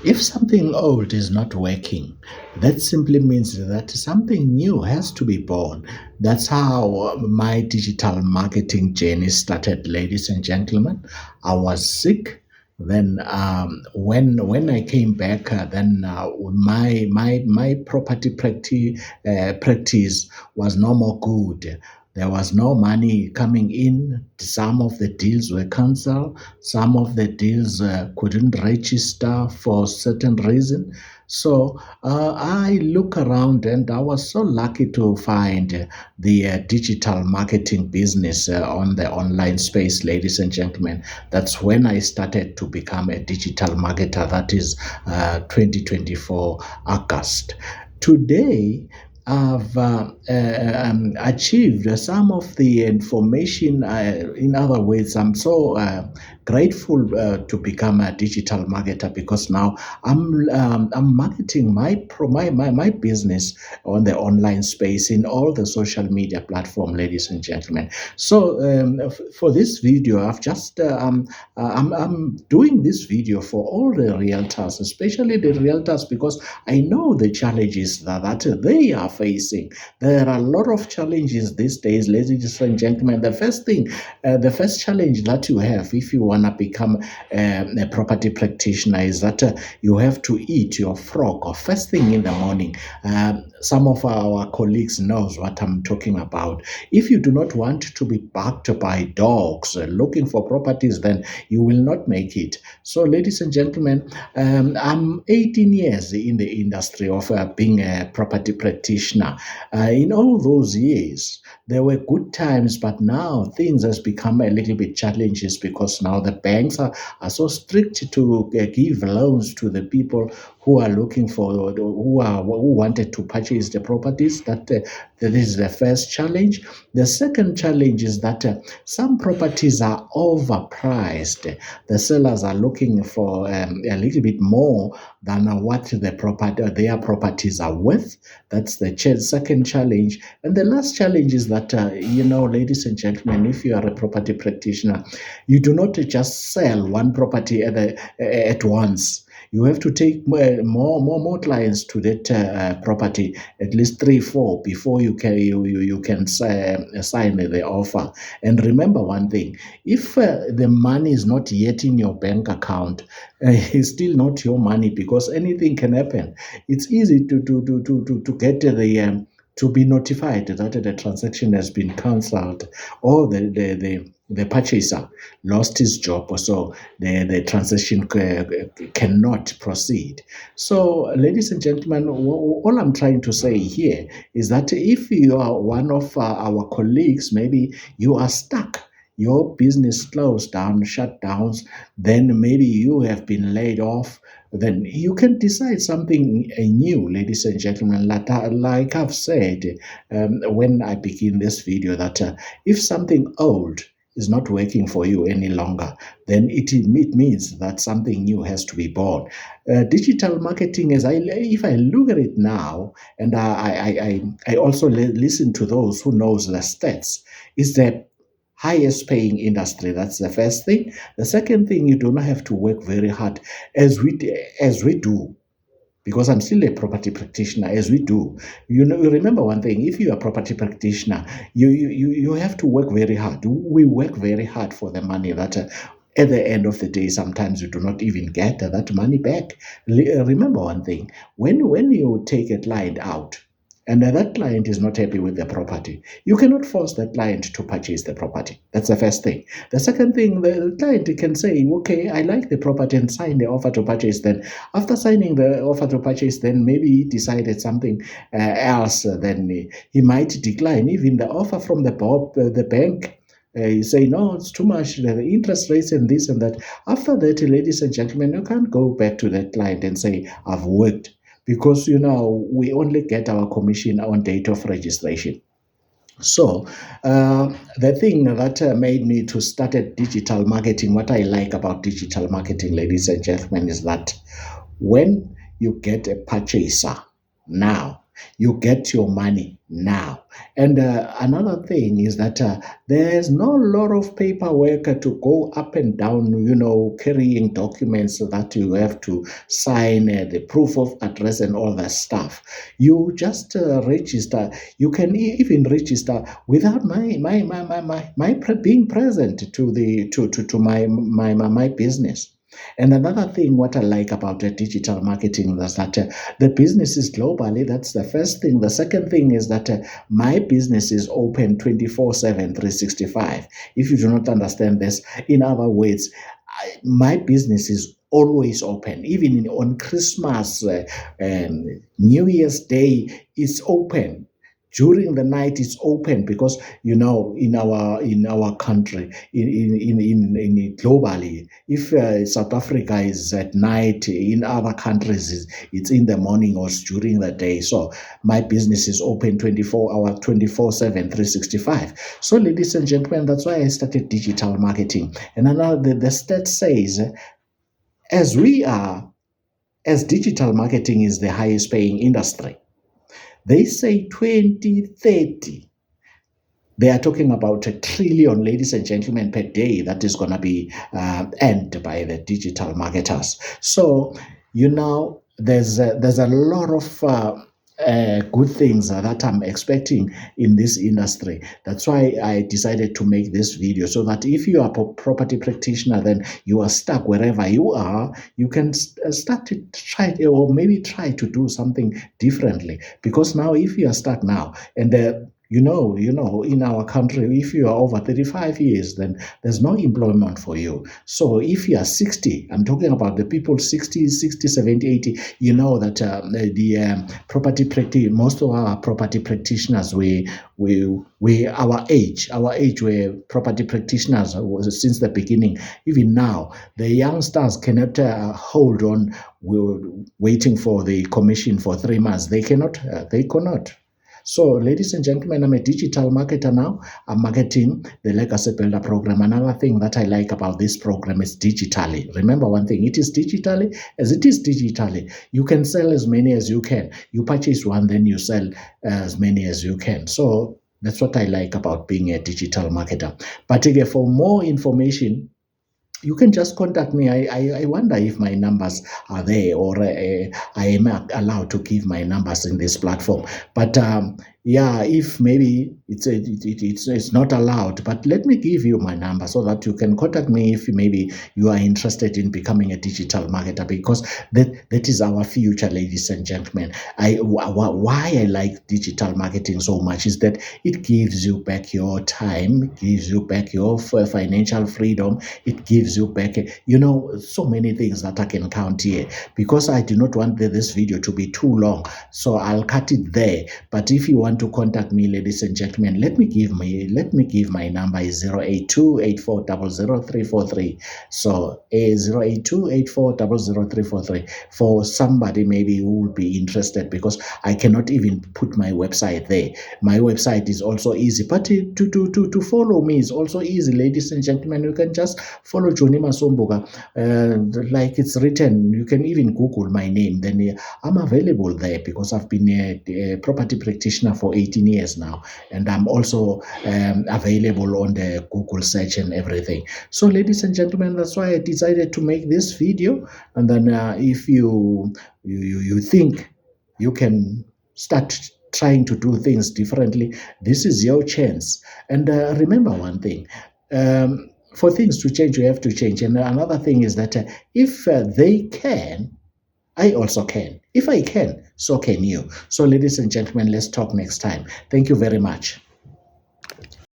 If something old is not working, that simply means that something new has to be born. That's how my digital marketing journey started, ladies and gentlemen. I was sick. Then, when I came back, then my property practice was no more good. There was no money coming in. Some of the deals were cancelled. Some of the deals couldn't register for certain reason. So I look around and I was so lucky to find the digital marketing business on the online space, ladies and gentlemen. That's when I started to become a digital marketer. That is 2024 August. Today, I've achieved some of the information. In other words, I'm so grateful to become a digital marketer because now I'm marketing my business on the online space in all the social media platform, ladies and gentlemen. So for this video, I'm doing this video for all the realtors, especially the realtors, because I know the challenges that they are facing. There are a lot of challenges these days, ladies and gentlemen. The first challenge that you have if you want to become a property practitioner is that you have to eat your frog or first thing in the morning. Some of our colleagues knows what I'm talking about. If you do not want to be backed by dogs looking for properties, then you will not make it. So, ladies and gentlemen, I'm 18 years in the industry of being a property practitioner. In all those years, there were good times, but now things has become a little bit challenges because now the banks are so strict to give loans to the people who are looking for who wanted to purchase the properties. That is the first challenge. The second challenge is that some properties are overpriced. The sellers are looking for a little bit more than what their properties are worth. That's the second challenge. And the last challenge is that, ladies and gentlemen, if you are a property practitioner, you do not just sell one property at once. You have to take more clients to that property, at least 3 4 before you can sign the offer. And remember one thing: if the money is not yet in your bank account, it's still not your money because anything can happen. It's easy to get to be notified that the transaction has been cancelled, or the purchaser lost his job, or so the transaction cannot proceed. So, ladies and gentlemen, all I'm trying to say here is that if you are one of our colleagues, maybe you are stuck, your business closed down, shut down, then maybe you have been laid off, then you can decide something new, ladies and gentlemen. Like I've said when I begin this video, that if something old is not working for you any longer, then it means that something new has to be born. Digital marketing, if I look at it now, and I also listen to those who knows the stats, is the highest paying industry. That's the first thing. The second thing, you do not have to work very hard as we do, because I'm still a property practitioner, as we do. You remember one thing: if you're a property practitioner, you have to work very hard. We work very hard for the money that. At the end of the day, sometimes you do not even get that money back. Remember one thing: when you take a client out, and that client is not happy with the property, you cannot force that client to purchase the property. That's the first thing. The second thing, the client can say, okay, I like the property, and sign the offer to purchase. Then after signing the offer to purchase, then maybe he decided something else, then he might decline even the offer from the bank. You say, no, it's too much, the interest rates and this and that. After that, ladies and gentlemen, you can't go back to that client and say, I've worked, because we only get our commission on date of registration. So the thing that made me to start at digital marketing, what I like about digital marketing, ladies and gentlemen, is that when you get a purchaser now, You get your money now. And another thing is that there's no lot of paperwork to go up and down, carrying documents that you have to sign, the proof of address and all that stuff. You just register. You can even register without my being present to my business. And another thing, what I like about the digital marketing is that the business is globally. That's the first thing. The second thing is that my business is open 24/7, 365. If you do not understand this, in other words, my business is always open. Even on Christmas, New Year's Day, it's open. During the night, it's open because in our country, in globally, if South Africa is at night, in other countries it's in the morning or it's during the day. So my business is open 24 hours, 24/7, 365. So ladies and gentlemen, that's why I started digital marketing. And another, the stat says, as we are, as digital marketing is the highest paying industry, they say 2030, they are talking about $1 trillion, ladies and gentlemen, per day that is going to be earned by the digital marketers. So, there's a lot of good things that I'm expecting in this industry. That's why I decided to make this video, so that if you are a property practitioner, then you are stuck wherever you are, you can start to try, or maybe try to do something differently. Because now, if you are stuck now, and in our country, if you are over 35 years, then there's no employment for you. So if you are 60, I'm talking about the people 60, 70, 80, you know that property practice, most of our property practitioners, our age were property practitioners since the beginning. Even now, the youngsters cannot hold on waiting for the commission for 3 months. They cannot. So, ladies and gentlemen, I'm a digital marketer now. I'm marketing the Legacy Builder program. Another thing that I like about this program is digitally. Remember one thing, it is digitally. As it is digitally, you can sell as many as you can. You purchase one, then you sell as many as you can. So that's what I like about being a digital marketer. But again, for more information, you can just contact me. I wonder if my numbers are there, or I am allowed to give my numbers in this platform. But if maybe it's not allowed, but let me give you my number so that you can contact me if maybe you are interested in becoming a digital marketer, because that is our future, ladies and gentlemen. Why I like digital marketing so much is that it gives you back your time, gives you back your financial freedom, it gives you back so many things that I can count here, because I do not want this video to be too long, so I'll cut it there. But if you want to contact me, ladies and gentlemen, let me give my number is 082-8400-343. So 082-8400-343 for somebody maybe who will be interested, because I cannot even put my website there. My website is also easy, but to follow me is also easy, ladies and gentlemen. You can just follow Johnny Masomboga, like it's written. You can even Google my name, then I'm available there, because I've been a property practitioner for 18 years now, and I'm also available on the Google search and everything. So ladies and gentlemen, that's why I decided to make this video. And then if you think you can start trying to do things differently, this is your chance. And remember one thing, for things to change, you have to change. And another thing is that if they can, I also can. If I can, so can you. So ladies and gentlemen, let's talk next time. Thank you very much.